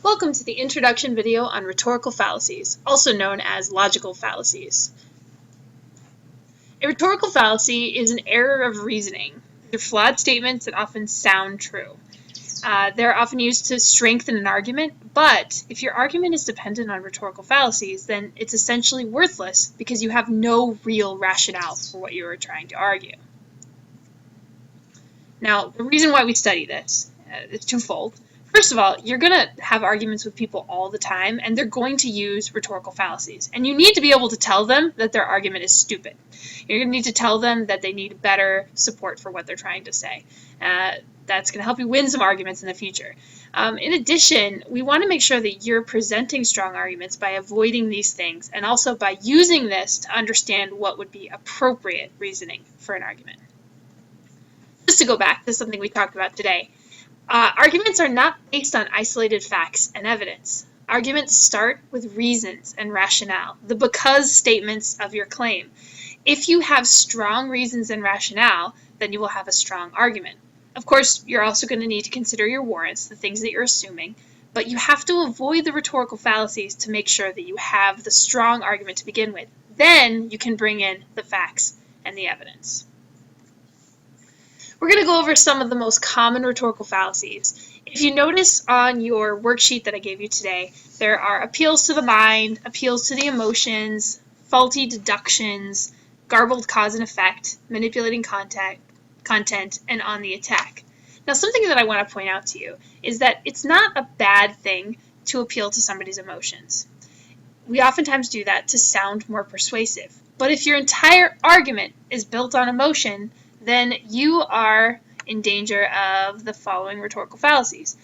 Welcome to the introduction video on rhetorical fallacies, also known as logical fallacies. A rhetorical fallacy is an error of reasoning. They're flawed statements that often sound true. They're often used to strengthen an argument, but if your argument is dependent on rhetorical fallacies, then it's essentially worthless because you have no real rationale for what you are trying to argue. Now, the reason why we study this is twofold. First of all, you're going to have arguments with people all the time, and they're going to use rhetorical fallacies. And you need to be able to tell them that their argument is stupid. You're going to need to tell them that they need better support for what they're trying to say. That's going to help you win some arguments in the future. In addition, we want to make sure that you're presenting strong arguments by avoiding these things, and also by using this to understand what would be appropriate reasoning for an argument. Just to go back to something we talked about today, arguments are not based on isolated facts and evidence. Arguments start with reasons and rationale, the because statements of your claim. If you have strong reasons and rationale, then you will have a strong argument. Of course, you're also going to need to consider your warrants, the things that you're assuming, but you have to avoid the rhetorical fallacies to make sure that you have the strong argument to begin with. Then you can bring in the facts and the evidence. We're going to go over some of the most common rhetorical fallacies. If you notice on your worksheet that I gave you today, there are appeals to the mind, appeals to the emotions, faulty deductions, garbled cause and effect, manipulating content, and on the attack. Now, something that I want to point out to you is that it's not a bad thing to appeal to somebody's emotions. We oftentimes do that to sound more persuasive. But if your entire argument is built on emotion, then you are in danger of the following rhetorical fallacies.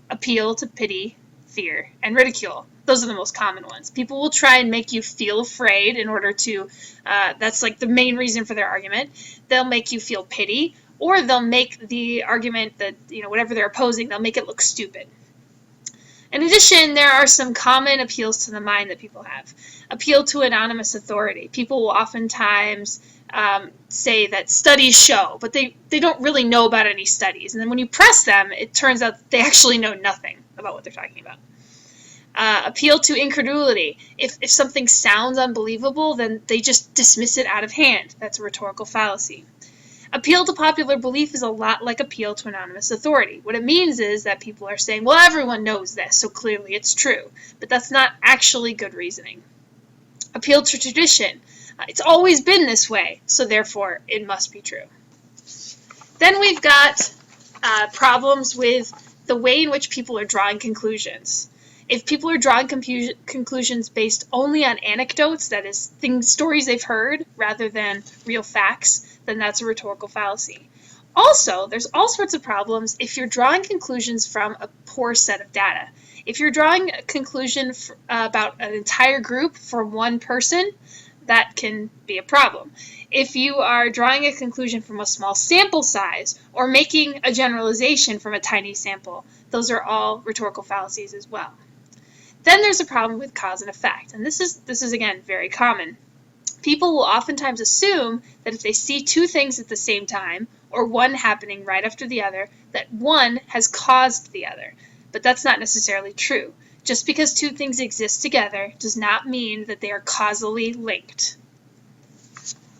Appeal to pity, fear, and ridicule. Those are the most common ones. People will try and make you feel afraid in order to, that's like the main reason for their argument. They'll make you feel pity, or they'll make the argument that, whatever they're opposing, they'll make it look stupid. In addition, there are some common appeals to the mind that people have. Appeal to anonymous authority. People will oftentimes say that studies show, but they don't really know about any studies. And then when you press them, it turns out they actually know nothing about what they're talking about. Appeal to incredulity. If something sounds unbelievable, then they just dismiss it out of hand. That's a rhetorical fallacy. Appeal to popular belief is a lot like appeal to anonymous authority. What it means is that people are saying, well, everyone knows this, so clearly it's true. But that's not actually good reasoning. Appeal to tradition. It's always been this way, so therefore it must be true. Then we've got problems with the way in which people are drawing conclusions. If people are drawing conclusions based only on anecdotes, that is, stories they've heard, rather than real facts, then that's a rhetorical fallacy. Also, there's all sorts of problems if you're drawing conclusions from a poor set of data. If you're drawing a conclusion about an entire group from one person, that can be a problem. If you are drawing a conclusion from a small sample size or making a generalization from a tiny sample, those are all rhetorical fallacies as well. Then there's a problem with cause and effect, and this is again very common. People will oftentimes assume that if they see two things at the same time, or one happening right after the other, that one has caused the other. But that's not necessarily true. Just because two things exist together does not mean that they are causally linked.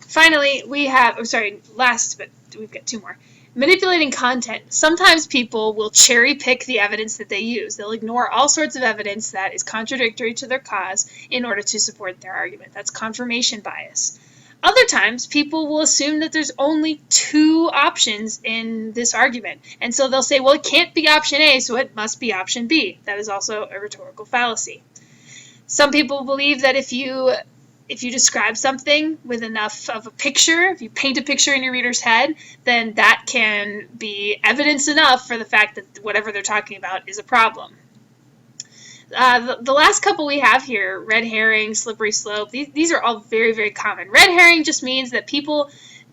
Finally, we've got two more. Manipulating content. Sometimes people will cherry pick the evidence that they use. They'll ignore all sorts of evidence that is contradictory to their cause in order to support their argument. That's confirmation bias. Other times, people will assume that there's only two options in this argument. And so they'll say, well, it can't be option A, so it must be option B. That is also a rhetorical fallacy. Some people believe that if you describe something with enough of a picture, if you paint a picture in your reader's head, then that can be evidence enough for the fact that whatever they're talking about is a problem. The last couple we have here, red herring, slippery slope, these are all very, very common. Red herring just means that people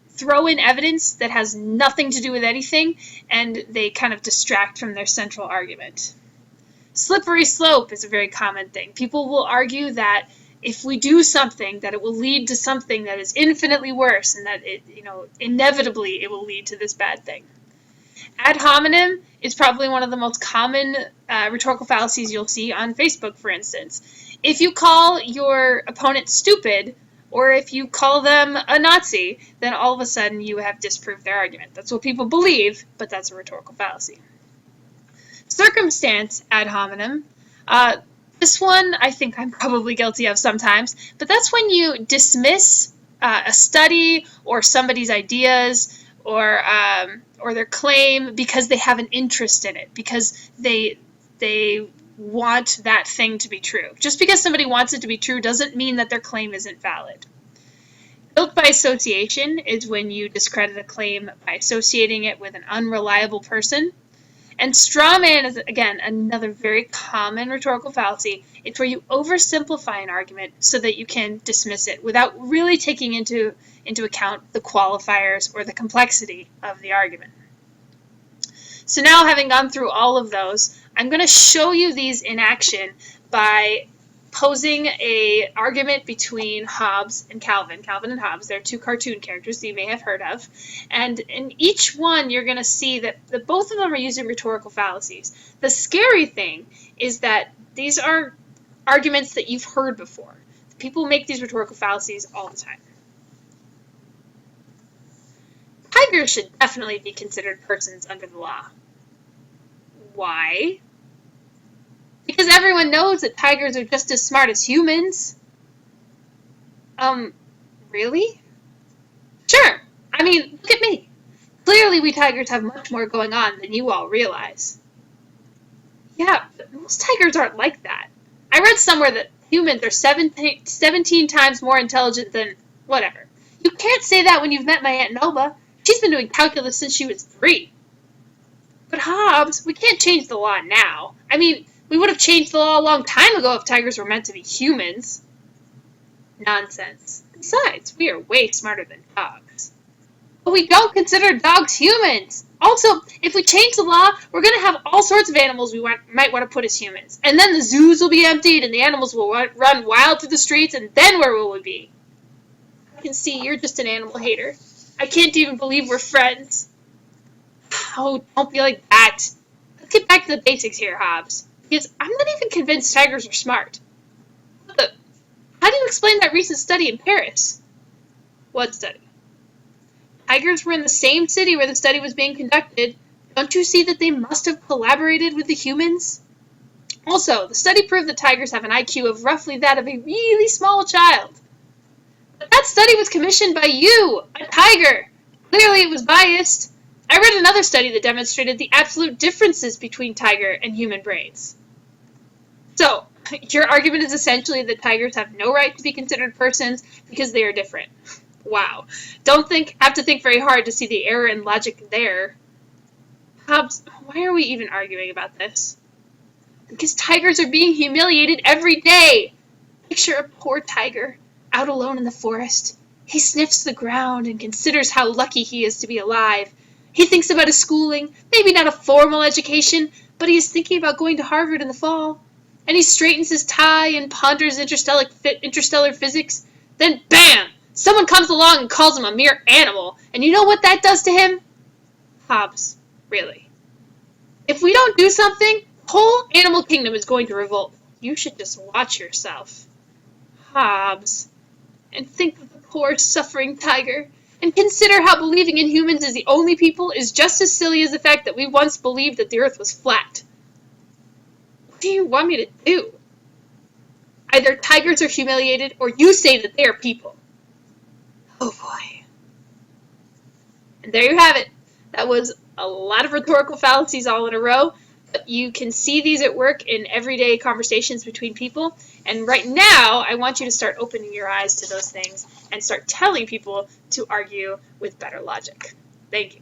throw in evidence that has nothing to do with anything, and they kind of distract from their central argument. Slippery slope is a very common thing. People will argue that if we do something, that it will lead to something that is infinitely worse, and that inevitably it will lead to this bad thing. Ad hominem is probably one of the most common rhetorical fallacies you'll see on Facebook, for instance. If you call your opponent stupid, or if you call them a Nazi, then all of a sudden you have disproved their argument. That's what people believe, but that's a rhetorical fallacy. Circumstance ad hominem. This one I think I'm probably guilty of sometimes, but that's when you dismiss a study or somebody's ideas or their claim because they have an interest in it, because they want that thing to be true. Just because somebody wants it to be true doesn't mean that their claim isn't valid. Guilt by association is when you discredit a claim by associating it with an unreliable person. And straw man is, again, another very common rhetorical fallacy. It's where you oversimplify an argument so that you can dismiss it without really taking into account the qualifiers or the complexity of the argument. So now, having gone through all of those, I'm going to show you these in action by posing an argument between Hobbes and Calvin. Calvin and Hobbes, they're two cartoon characters that you may have heard of. And in each one, you're going to see that both of them are using rhetorical fallacies. The scary thing is that these are arguments that you've heard before. People make these rhetorical fallacies all the time. Tigers should definitely be considered persons under the law. Why? Because everyone knows that tigers are just as smart as humans. Really? Sure. I mean, look at me. Clearly we tigers have much more going on than you all realize. Yeah, but most tigers aren't like that. I read somewhere that humans are 17 times more intelligent than whatever. You can't say that when you've met my Aunt Noba. She's been doing calculus since she was 3. But Hobbes, we can't change the law now. I mean, we would have changed the law a long time ago if tigers were meant to be humans. Nonsense. Besides, we are way smarter than dogs. But we don't consider dogs humans. Also, if we change the law, we're going to have all sorts of animals we might want to put as humans. And then the zoos will be emptied and the animals will run wild through the streets, and then where will we be? I can see you're just an animal hater. I can't even believe we're friends. Oh, don't be like that. Let's get back to the basics here, Hobbes. Because I'm not even convinced tigers are smart. How do you explain that recent study in Paris? What study? Tigers were in the same city where the study was being conducted. Don't you see that they must have collaborated with the humans? Also, the study proved that tigers have an IQ of roughly that of a really small child. But that study was commissioned by you, a tiger. Clearly it was biased. I read another study that demonstrated the absolute differences between tiger and human brains. So, your argument is essentially that tigers have no right to be considered persons because they are different. Wow. Don't have to think very hard to see the error in logic there. Hobbes, why are we even arguing about this? Because tigers are being humiliated every day. Picture a poor tiger out alone in the forest. He sniffs the ground and considers how lucky he is to be alive. He thinks about his schooling, maybe not a formal education, but he is thinking about going to Harvard in the fall. And he straightens his tie and ponders interstellar physics. Then, bam! Someone comes along and calls him a mere animal. And you know what that does to him? Hobbes, really. If we don't do something, the whole animal kingdom is going to revolt. You should just watch yourself. Hobbes. And think of the poor, suffering tiger. And consider how believing in humans as the only people is just as silly as the fact that we once believed that the earth was flat. What do you want me to do? Either tigers are humiliated, or you say that they are people. Oh boy. And there you have it. That was a lot of rhetorical fallacies all in a row. But you can see these at work in everyday conversations between people. And right now, I want you to start opening your eyes to those things and start telling people to argue with better logic. Thank you.